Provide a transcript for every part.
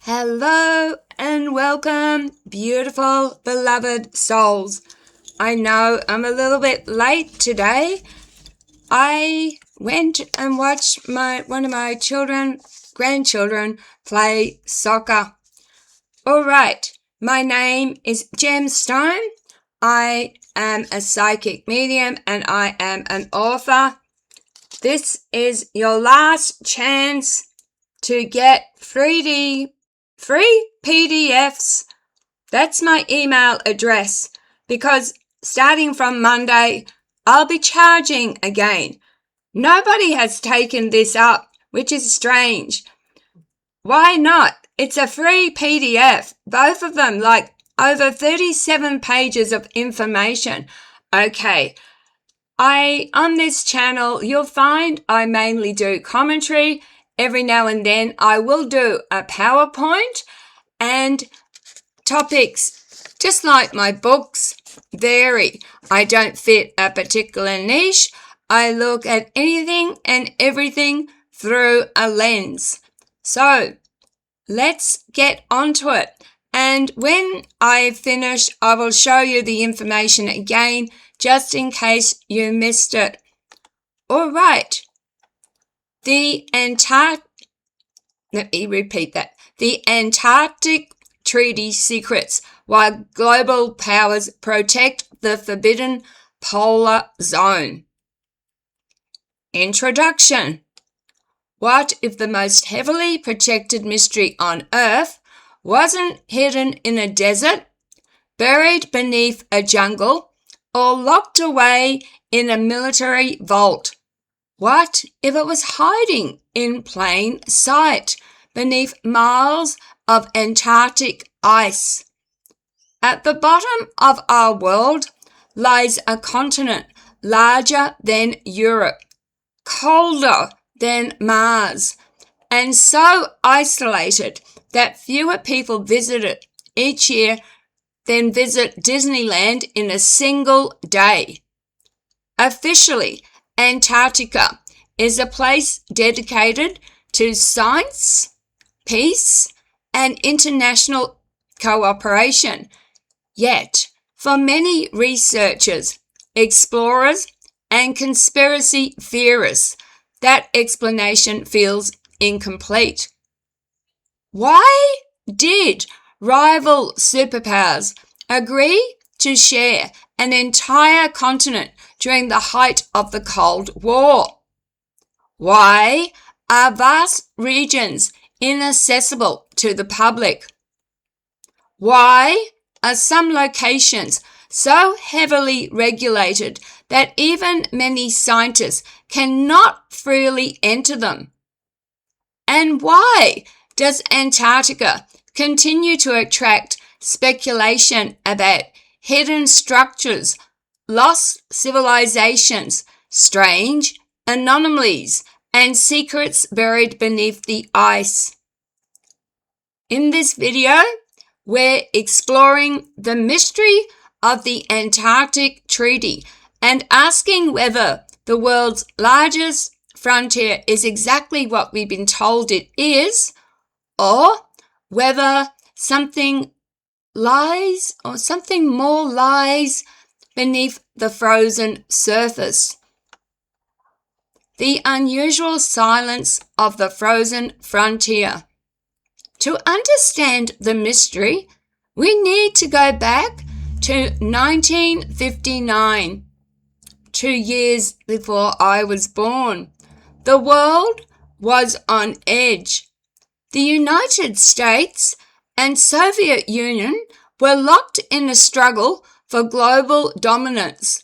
Hello and welcome, beautiful, beloved souls. I know I'm a little bit late today. I went and watched one of my grandchildren, play soccer. All right, my name is Gemstone. I am a psychic medium and I am an author. This is your last chance to get free PDFs. That's my email address, because starting from Monday, I'll be charging again. Nobody has taken this up, which is strange. Why not? It's a free PDF, both of them, like over 37 pages of information. Okay. On this channel, you'll find I mainly do commentary. Every now and then I will do a PowerPoint, and topics, just like my books, vary. I don't fit a particular niche. I look at anything and everything through a lens. So let's get onto it. And when I finish, I will show you the information again, just in case you missed it. All right. The Antarctic Treaty Secrets, why global powers protect the forbidden polar zone. Introduction. What if the most heavily protected mystery on Earth wasn't hidden in a desert, buried beneath a jungle, or locked away in a military vault? What if it was hiding in plain sight beneath miles of Antarctic ice? At the bottom of our world lies a continent larger than Europe, colder than Mars, and so isolated that fewer people visit it each year than visit Disneyland in a single day. Officially, Antarctica is a place dedicated to science, peace, and international cooperation. Yet, for many researchers, explorers, and conspiracy theorists, that explanation feels incomplete. Why did rival superpowers agree to share an entire continent during the height of the Cold War? Why are vast regions inaccessible to the public? Why are some locations so heavily regulated that even many scientists cannot freely enter them? And why does Antarctica continue to attract speculation about hidden structures, lost civilizations, strange anomalies, and secrets buried beneath the ice? In this video, we're exploring the mystery of the Antarctic Treaty and asking whether the world's largest frontier is exactly what we've been told it is, or whether something lies or something more lies beneath the frozen surface. The unusual silence of the frozen frontier. To understand the mystery, we need to go back to 1959, 2 years before I was born. The world was on edge. The United States and Soviet Union were locked in a struggle for global dominance.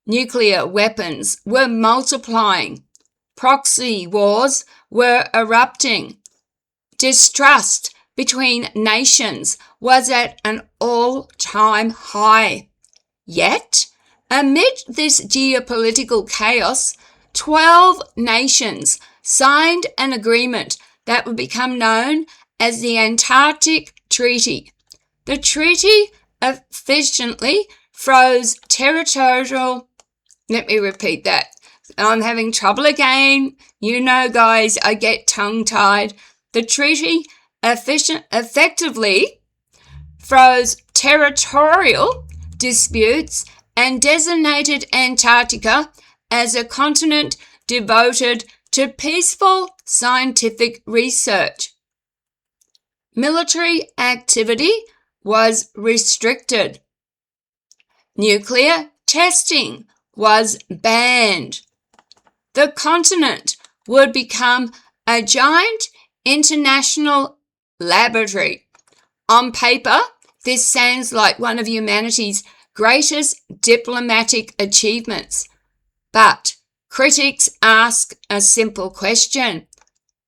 Nuclear weapons were multiplying. Proxy wars were erupting. Distrust between nations was at an all-time high. Yet, amid this geopolitical chaos, 12 nations signed an agreement that would become known as the Antarctic Treaty. The treaty efficiently froze territorial. Let me repeat that. I'm having trouble again. You know, guys, I get tongue-tied. The treaty effectively froze territorial disputes and designated Antarctica as a continent devoted to peaceful scientific research. Military activity was restricted. Nuclear testing was banned. The continent would become a giant international laboratory. On paper, this sounds like one of humanity's greatest diplomatic achievements. But critics ask a simple question.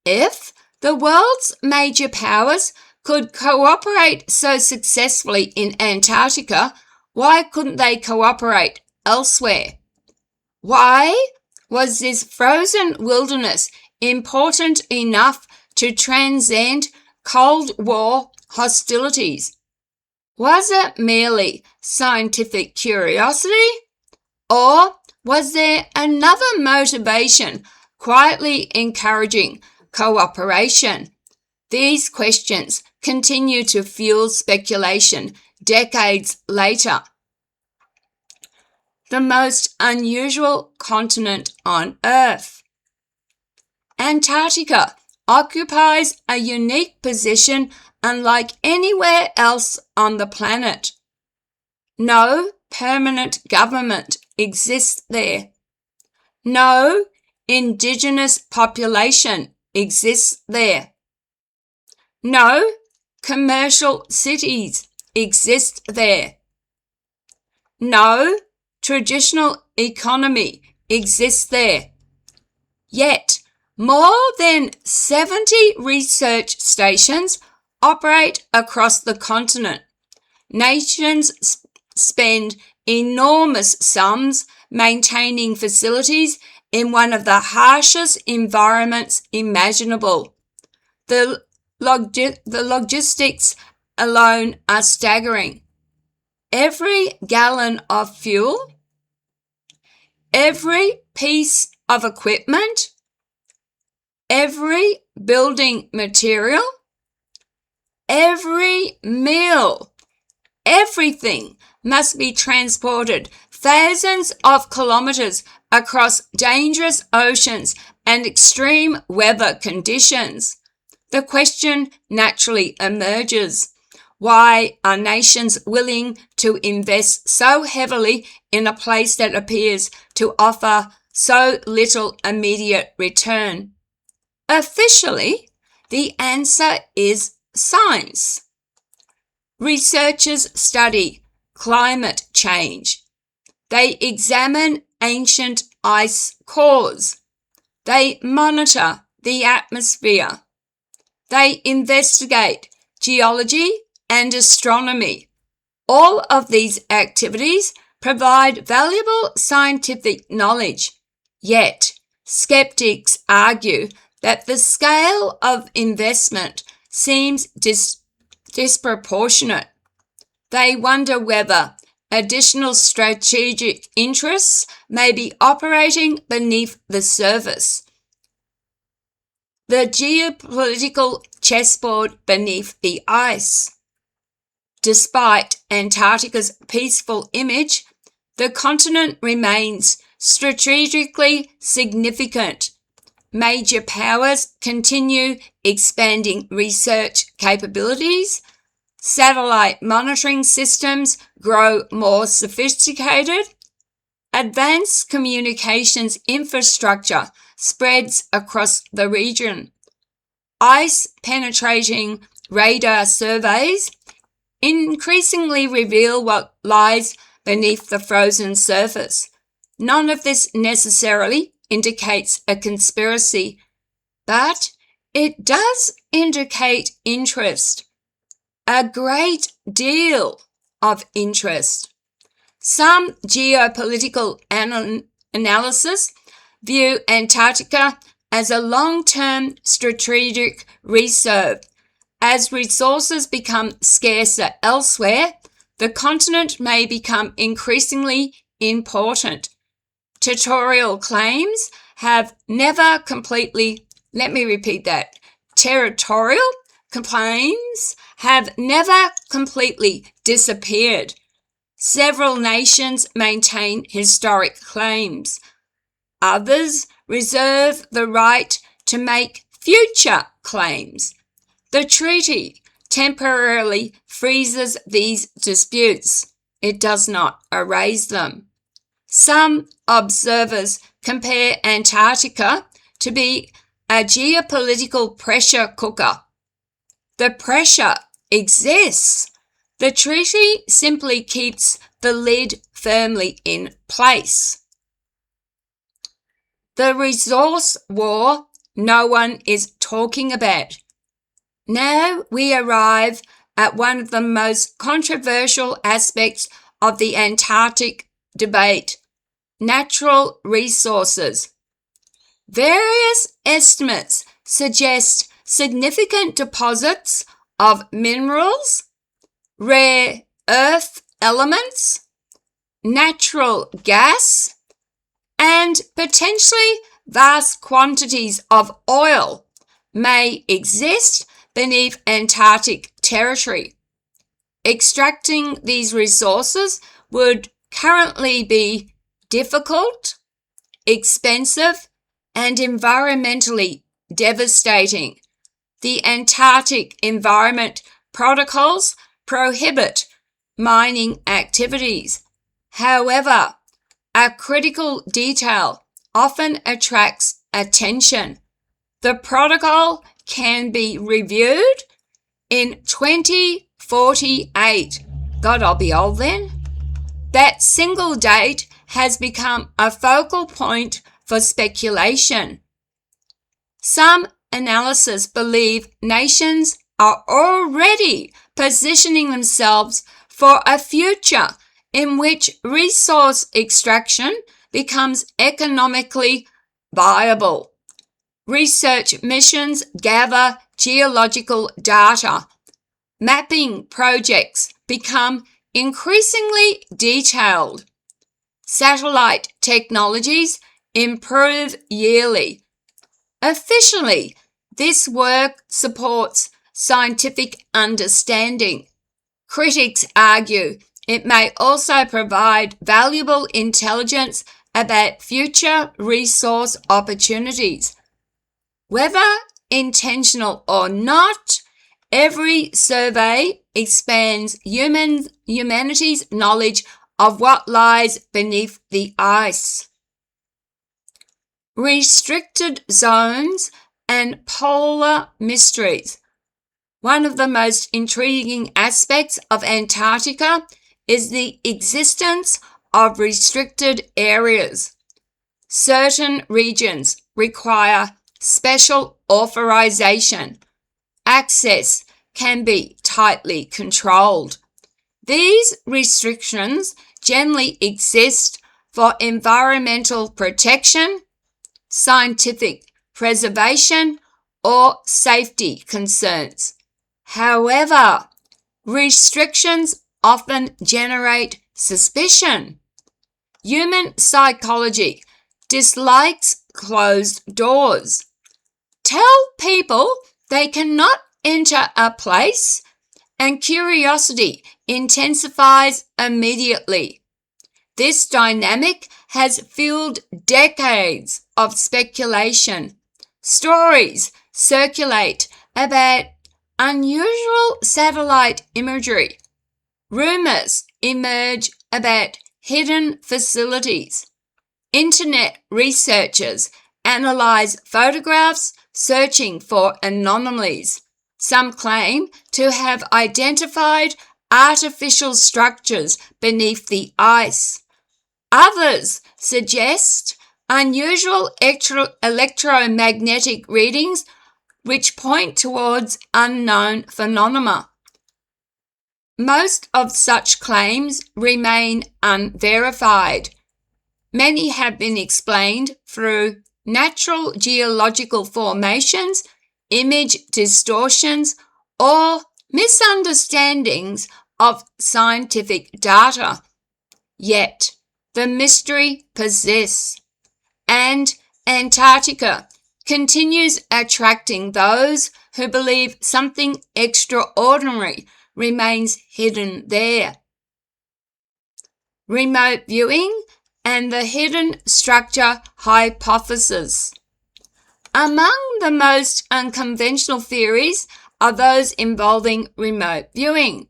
If the world's major powers could cooperate so successfully in Antarctica, why couldn't they cooperate elsewhere? Why was this frozen wilderness important enough to transcend Cold War hostilities? Was it merely scientific curiosity? Or was there another motivation quietly encouraging cooperation? These questions continue to fuel speculation decades later. The most unusual continent on Earth. Antarctica occupies a unique position unlike anywhere else on the planet. No permanent government exists there. No indigenous population exists there. No commercial cities exist there. No traditional economy exists there. Yet, more than 70 research stations operate across the continent. Nations spend enormous sums maintaining facilities in one of the harshest environments imaginable. The logistics alone are staggering. Every gallon of fuel, every piece of equipment, every building material, every meal, everything must be transported thousands of kilometers across dangerous oceans and extreme weather conditions. The question naturally emerges: why are nations willing to invest so heavily in a place that appears to offer so little immediate return? Officially, the answer is science. Researchers study climate change. They examine ancient ice cores. They monitor the atmosphere. They investigate geology and astronomy. All of these activities provide valuable scientific knowledge. Yet, skeptics argue that the scale of investment seems disproportionate. They wonder whether additional strategic interests may be operating beneath the surface. The geopolitical chessboard beneath the ice. Despite Antarctica's peaceful image, the continent remains strategically significant. Major powers continue expanding research capabilities. Satellite monitoring systems grow more sophisticated. Advanced communications infrastructure spreads across the region. Ice-penetrating radar surveys increasingly reveal what lies beneath the frozen surface. None of this necessarily indicates a conspiracy, but it does indicate interest. A great deal of interest. Some geopolitical analysis view Antarctica as a long-term strategic reserve. As resources become scarcer elsewhere, the continent may become increasingly important. Territorial claims have never completely, territorial claims have never completely disappeared. Several nations maintain historic claims. Others reserve the right to make future claims. The treaty temporarily freezes these disputes. It does not erase them. Some observers compare Antarctica to be a geopolitical pressure cooker. The pressure exists. The treaty simply keeps the lid firmly in place. The resource war no one is talking about. Now we arrive at one of the most controversial aspects of the Antarctic debate: natural resources. Various estimates suggest significant deposits of minerals, rare earth elements, natural gas, and potentially vast quantities of oil may exist beneath Antarctic territory. Extracting these resources would currently be difficult, expensive, and environmentally devastating. The Antarctic Environment Protocols prohibit mining activities. However, a critical detail often attracts attention. The protocol can be reviewed in 2048. God, I'll be old then. That single date has become a focal point for speculation. Some analysts believe nations are already positioning themselves for a future in which resource extraction becomes economically viable. Research missions gather geological data. Mapping projects become increasingly detailed. Satellite technologies improve yearly. Officially, this work supports scientific understanding. Critics argue it may also provide valuable intelligence about future resource opportunities. Whether intentional or not, every survey expands humanity's knowledge of what lies beneath the ice. Restricted zones and polar mysteries. One of the most intriguing aspects of Antarctica is the existence of restricted areas. Certain regions require special authorization. Access can be tightly controlled. These restrictions generally exist for environmental protection, scientific preservation, or safety concerns. However, restrictions often generate suspicion. Human psychology dislikes closed doors. Tell people they cannot enter a place, and curiosity intensifies immediately. This dynamic has fueled decades of speculation. Stories circulate about unusual satellite imagery. Rumors emerge about hidden facilities. Internet researchers analyze photographs searching for anomalies. Some claim to have identified artificial structures beneath the ice. Others suggest unusual electromagnetic readings which point towards unknown phenomena. Most of such claims remain unverified. Many have been explained through natural geological formations, image distortions, or misunderstandings of scientific data. Yet, the mystery persists, and Antarctica continues attracting those who believe something extraordinary remains hidden there. Remote viewing and the hidden structure hypothesis. Among the most unconventional theories are those involving remote viewing.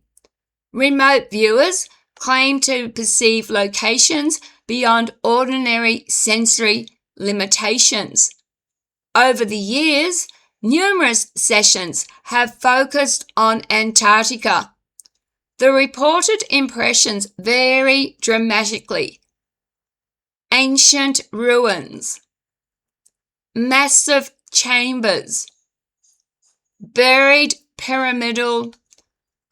Remote viewers claim to perceive locations beyond ordinary sensory limitations. Over the years, numerous sessions have focused on Antarctica. The reported impressions vary dramatically. Ancient ruins, massive chambers, buried pyramidal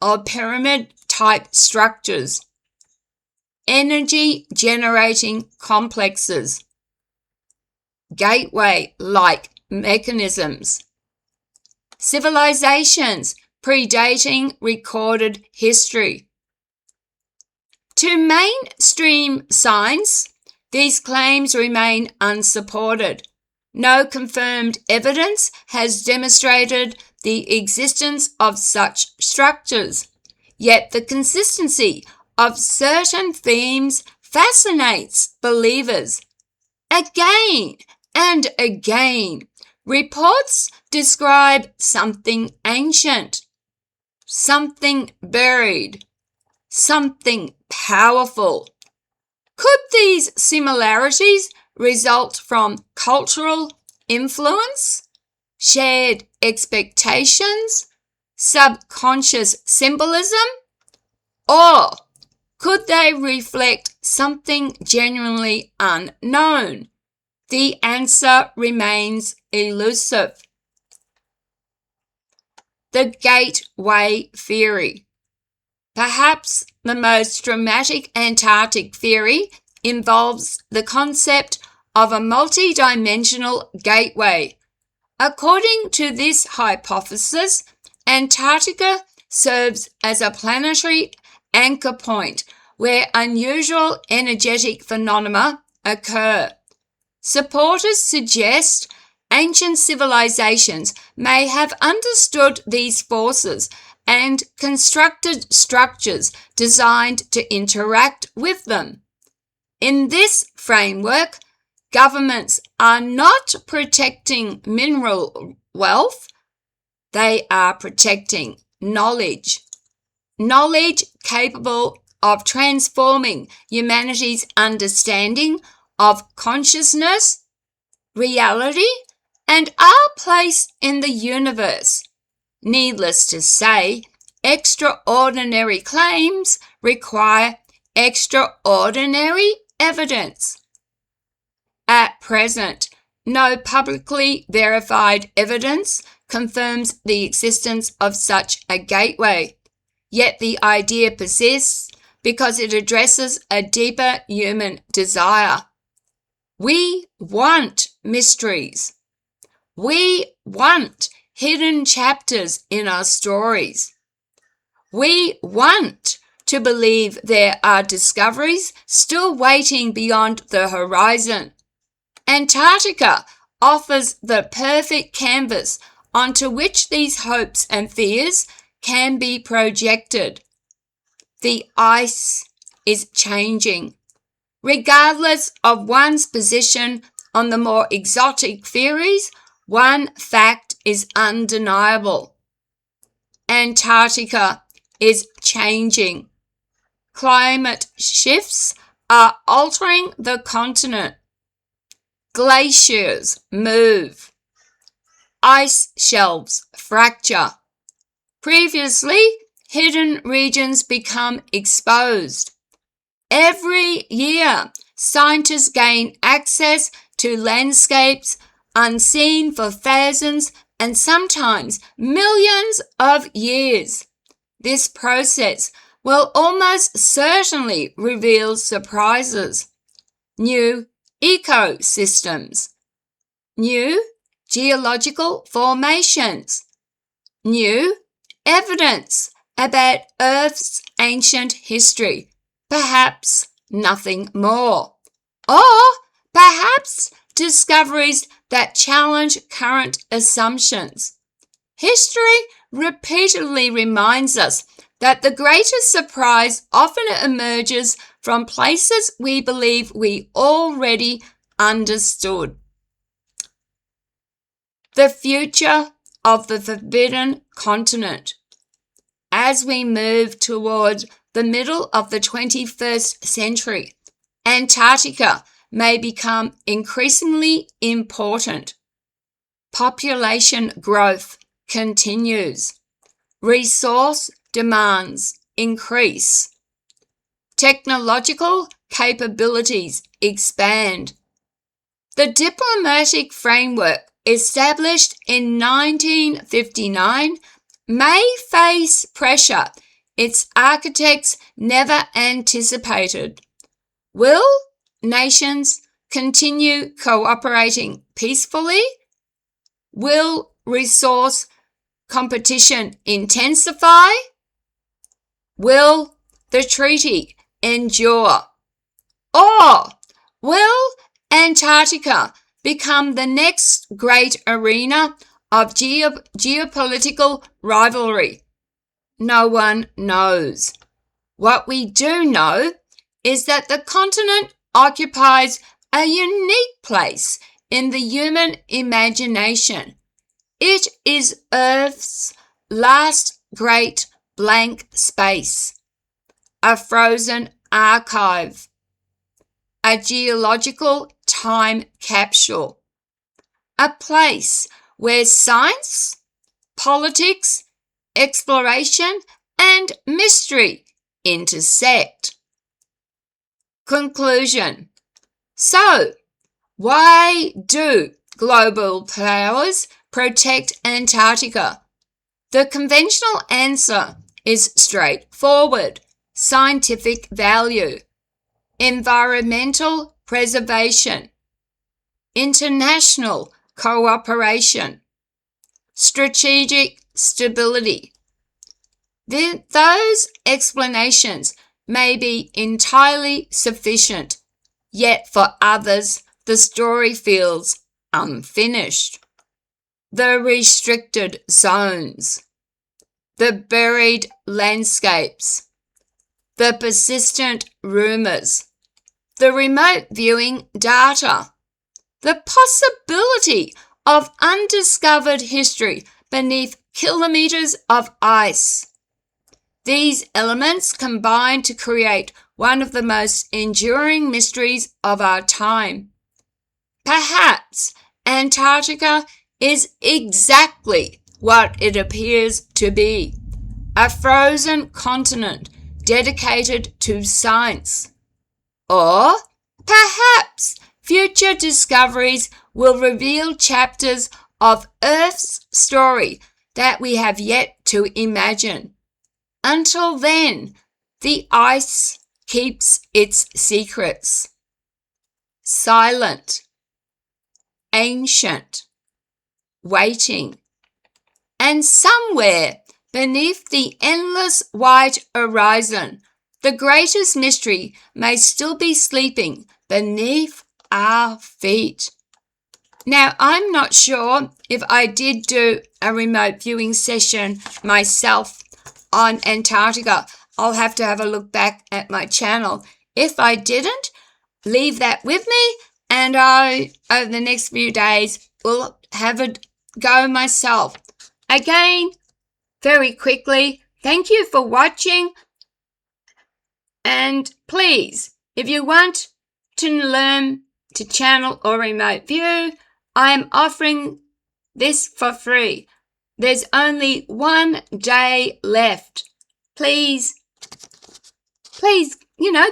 or pyramid-type structures, energy-generating complexes, gateway-like mechanisms, civilizations predating recorded history. To mainstream science, these claims remain unsupported. No confirmed evidence has demonstrated the existence of such structures, yet the consistency of certain themes fascinates believers. Again and again, reports describe something ancient, something buried, something powerful. Could these similarities result from cultural influence, shared expectations, subconscious symbolism, or could they reflect something genuinely unknown? The answer remains elusive. The gateway theory. Perhaps the most dramatic Antarctic theory involves the concept of a multidimensional gateway. According to this hypothesis, Antarctica serves as a planetary anchor point where unusual energetic phenomena occur. Supporters suggest ancient civilizations may have understood these forces and constructed structures designed to interact with them. In this framework, governments are not protecting mineral wealth, they are protecting knowledge. Knowledge capable of transforming humanity's understanding of consciousness, reality, and our place in the universe. Needless to say, extraordinary claims require extraordinary evidence. At present, no publicly verified evidence confirms the existence of such a gateway, yet the idea persists because it addresses a deeper human desire. We want mysteries. We want hidden chapters in our stories. We want to believe there are discoveries still waiting beyond the horizon. Antarctica offers the perfect canvas onto which these hopes and fears can be projected. The ice is changing. Regardless of one's position on the more exotic theories, one fact is undeniable. Antarctica is changing. Climate shifts are altering the continent. Glaciers move. Ice shelves fracture. Previously, hidden regions become exposed. Every year, scientists gain access to landscapes unseen for thousands and sometimes millions of years. This process will almost certainly reveal surprises, new ecosystems, new geological formations, new evidence about Earth's ancient history, perhaps nothing more, or perhaps discoveries that challenge current assumptions. History repeatedly reminds us that the greatest surprise often emerges from places we believe we already understood. The future of the forbidden continent. As we move toward the middle of the 21st century, Antarctica may become increasingly important. Population growth continues. Resource demands increase. Technological capabilities expand. The diplomatic framework established in 1959 may face pressure its architects never anticipated. Will nations continue cooperating peacefully? Will resource competition intensify? Will the treaty endure? Or will Antarctica become the next great arena of geopolitical rivalry? No one knows. What we do know is that the continent occupies a unique place in the human imagination. It is Earth's last great blank space, a frozen archive, a geological time capsule, a place where science, politics, exploration, and mystery intersect. Conclusion. So, why do global powers protect Antarctica? The conventional answer is straightforward: scientific value, environmental preservation, international cooperation, strategic stability. Those explanations may be entirely sufficient, yet for others the story feels unfinished. The restricted zones, the buried landscapes, the persistent rumours, the remote viewing data, the possibility of undiscovered history beneath kilometres of ice. These elements combine to create one of the most enduring mysteries of our time. Perhaps Antarctica is exactly what it appears to be: a frozen continent dedicated to science. Or perhaps future discoveries will reveal chapters of Earth's story that we have yet to imagine. Until then, the ice keeps its secrets. Silent, ancient, waiting, and somewhere beneath the endless white horizon, the greatest mystery may still be sleeping beneath our feet. Now, I'm not sure if I did do a remote viewing session myself on Antarctica. I'll have to have a look back at my channel. If I didn't, leave that with me, and I, over the next few days, will have a go myself. Again, very quickly, thank you for watching, and please, if you want to learn to channel or remote view, I am offering this for free. There's only 1 day left. Please,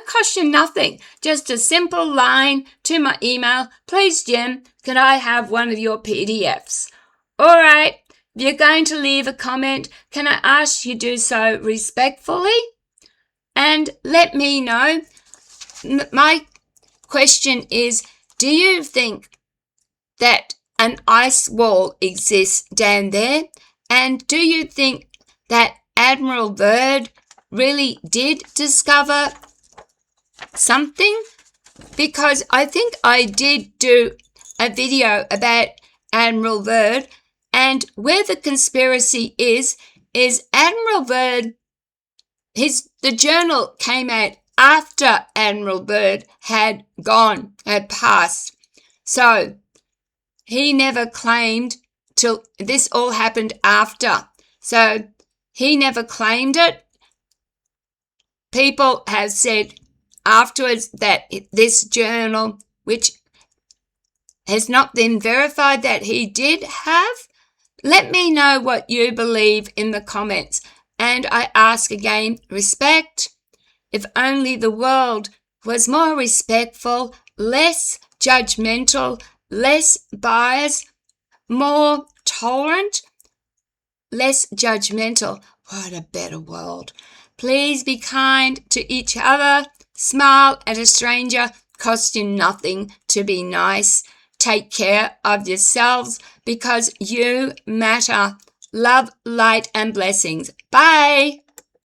cost you nothing. Just a simple line to my email. Please, Jim, can I have one of your PDFs? All right. If you're going to leave a comment, can I ask you do so respectfully? And let me know. My question is, do you think that an ice wall exists down there? And do you think that Admiral Byrd really did discover something? Because I think I did do a video about Admiral Byrd, And where the conspiracy is Admiral Byrd, the journal came out after Admiral Byrd had passed. So he never claimed till this all happened after. So he never claimed it. People have said afterwards that this journal, which has not been verified that he did have. Let me know what you believe in the comments. And I ask again, respect. If only the world was more respectful, less judgmental, less biased, more tolerant, less judgmental. What a better world. Please be kind to each other. Smile at a stranger. Costs you nothing to be nice. Take care of yourselves because you matter. Love, light, and blessings. Bye.